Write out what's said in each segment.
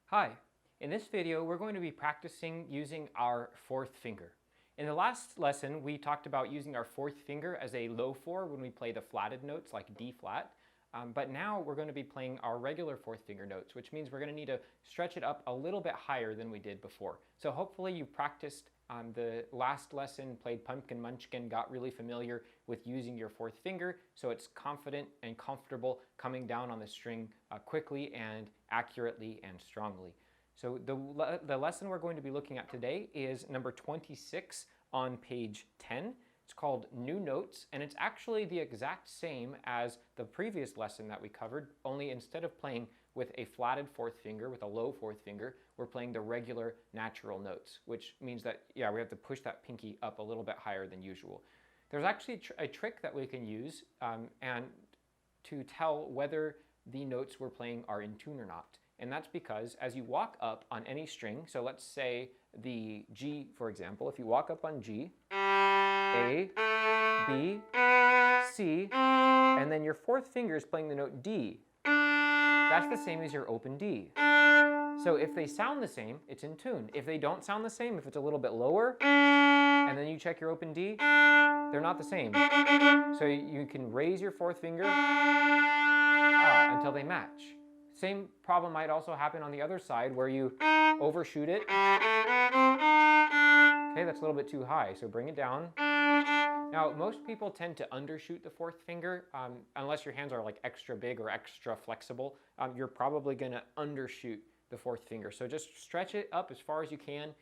Hi, in this video we're going to be practicing using our fourth finger. In the last lesson we talked about using our fourth finger as a low four when we play the flatted notes like D flat, but now we're going to be playing our regular fourth finger notes, which means we're going to need to stretch it up a little bit higher than we did before. So hopefully you practiced the last lesson, played Pumpkin Munchkin, got really familiar with using your fourth finger, so it's confident and comfortable coming down on the string quickly and accurately and strongly. So the lesson we're going to be looking at today is number 26 on page 10. It's called New Notes, and it's actually the exact same as the previous lesson that we covered, only instead of playing with a flatted fourth finger, with a low fourth finger, we're playing the regular natural notes, which means that, we have to push that pinky up a little bit higher than usual. There's actually a trick that we can use and to tell whether the notes we're playing are in tune or not. And that's because as you walk up on any string, so let's say the G, for example, if you walk up on G, A, B, C, and then your fourth finger is playing the note D, that's the same as your open D. So if they sound the same, it's in tune. If they don't sound the same, if it's a little bit lower, and then you check your open D, they're not the same. So you can raise your fourth finger until they match. Same problem might also happen on the other side where you overshoot it. Okay, that's a little bit too high, so bring it down. Now, most people tend to undershoot the fourth finger. Unless your hands are like extra big or extra flexible, you're probably gonna undershoot the fourth finger. So just stretch it up as far as you can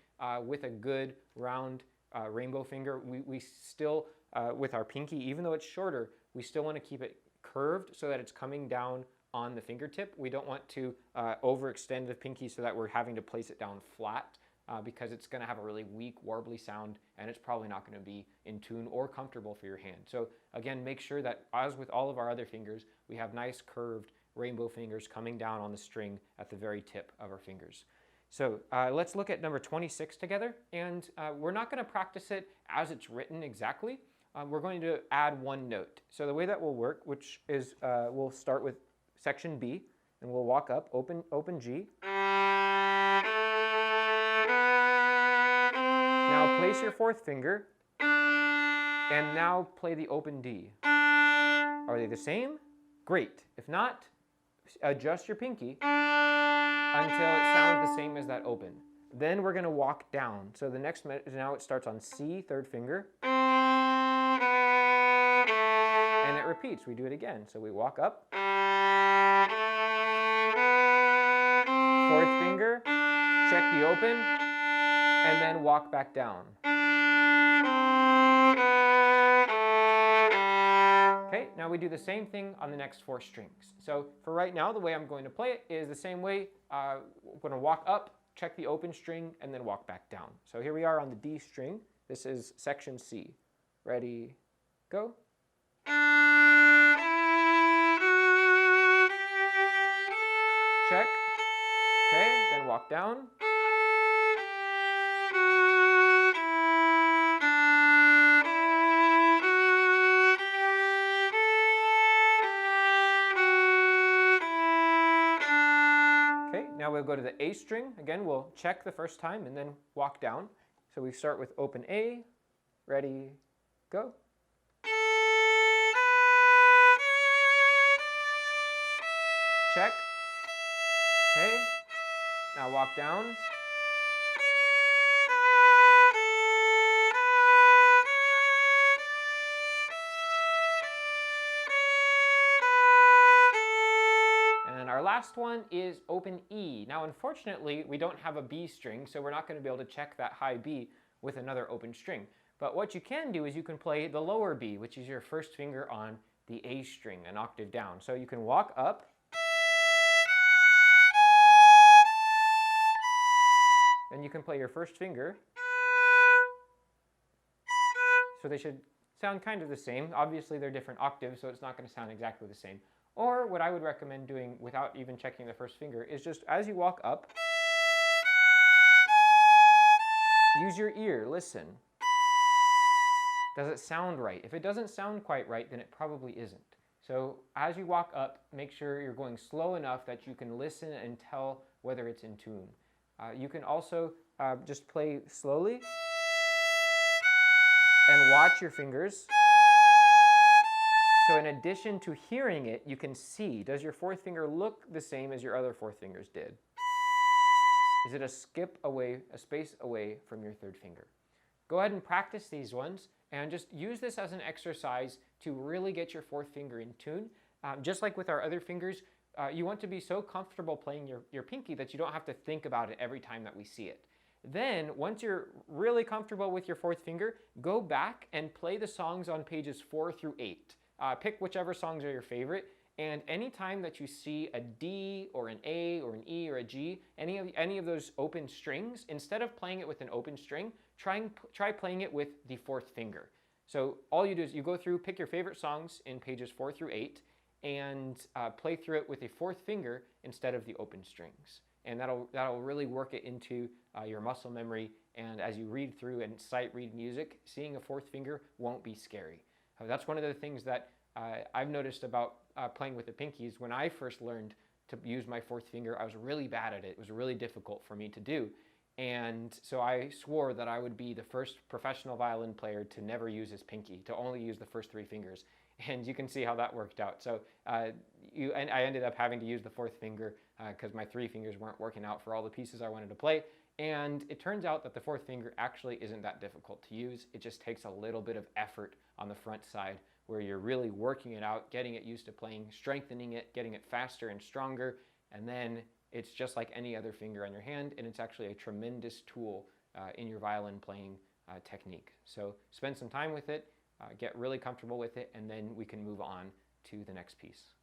with a good round rainbow finger. We still, with our pinky, even though it's shorter, we still wanna keep it curved so that it's coming down on the fingertip. We don't want to overextend the pinky so that we're having to place it down flat because it's going to have a really weak, warbly sound, and it's probably not going to be in tune or comfortable for your hand. So again, make sure that, as with all of our other fingers, we have nice curved rainbow fingers coming down on the string at the very tip of our fingers. So let's look at number 26 together, and we're not going to practice it as it's written exactly. We're going to add one note. So the way that will work, which is we'll start with section B, and we'll walk up, open G. Now place your fourth finger, and now play the open D. Are they the same? Great. If not, adjust your pinky until it sounds the same as that open. Then we're going to walk down. So the next, now it starts on C, third finger, and it repeats. We do it again. So we walk up, fourth finger, check the open, and then walk back down. Okay, now we do the same thing on the next four strings. So for right now, the way I'm going to play it is the same way. We're going to walk up, check the open string, and then walk back down. So here we are on the D string. This is section C. Ready, go. Check. Okay, then walk down. Okay, now we'll go to the A string. Again, we'll check the first time and then walk down. So we start with open A. Ready, go. Check. Okay, now walk down. And our last one is open E. Now, unfortunately, we don't have a B string, so we're not going to be able to check that high B with another open string. But what you can do is you can play the lower B, which is your first finger on the A string, an octave down. So you can walk up, and you can play your first finger. So they should sound kind of the same. Obviously, they're different octaves, so it's not going to sound exactly the same. Or what I would recommend doing without even checking the first finger is just as you walk up, use your ear, listen. Does it sound right? If it doesn't sound quite right, then it probably isn't. So as you walk up, make sure you're going slow enough that you can listen and tell whether it's in tune. You can also just play slowly and watch your fingers. So in addition to hearing it, you can see, does your fourth finger look the same as your other fourth fingers did? Is it a skip away, a space away from your third finger? Go ahead and practice these ones and just use this as an exercise to really get your fourth finger in tune. Just like with our other fingers, you want to be so comfortable playing your pinky that you don't have to think about it every time that we see it. Then, once you're really comfortable with your fourth finger, go back and play the songs on pages 4 through 8. Pick whichever songs are your favorite, and anytime that you see a D or an A or an E or a G, any of those open strings, instead of playing it with an open string, try playing it with the fourth finger. So all you do is you go through, pick your favorite songs in pages 4 through 8, and play through it with a fourth finger instead of the open strings. And that'll really work it into your muscle memory, and as you read through and sight read music, seeing a fourth finger won't be scary. That's one of the things that I've noticed about playing with the pinkies. When I first learned to use my fourth finger, I was really bad at it. It was really difficult for me to do. And so I swore that I would be the first professional violin player to never use his pinky, to only use the first 3 fingers. And you can see how that worked out. So I ended up having to use the fourth finger because my 3 fingers weren't working out for all the pieces I wanted to play. And it turns out that the fourth finger actually isn't that difficult to use. It just takes a little bit of effort on the front side where you're really working it out, getting it used to playing, strengthening it, getting it faster and stronger, and then it's just like any other finger on your hand, and it's actually a tremendous tool in your violin playing technique. So spend some time with it, get really comfortable with it, and then we can move on to the next piece.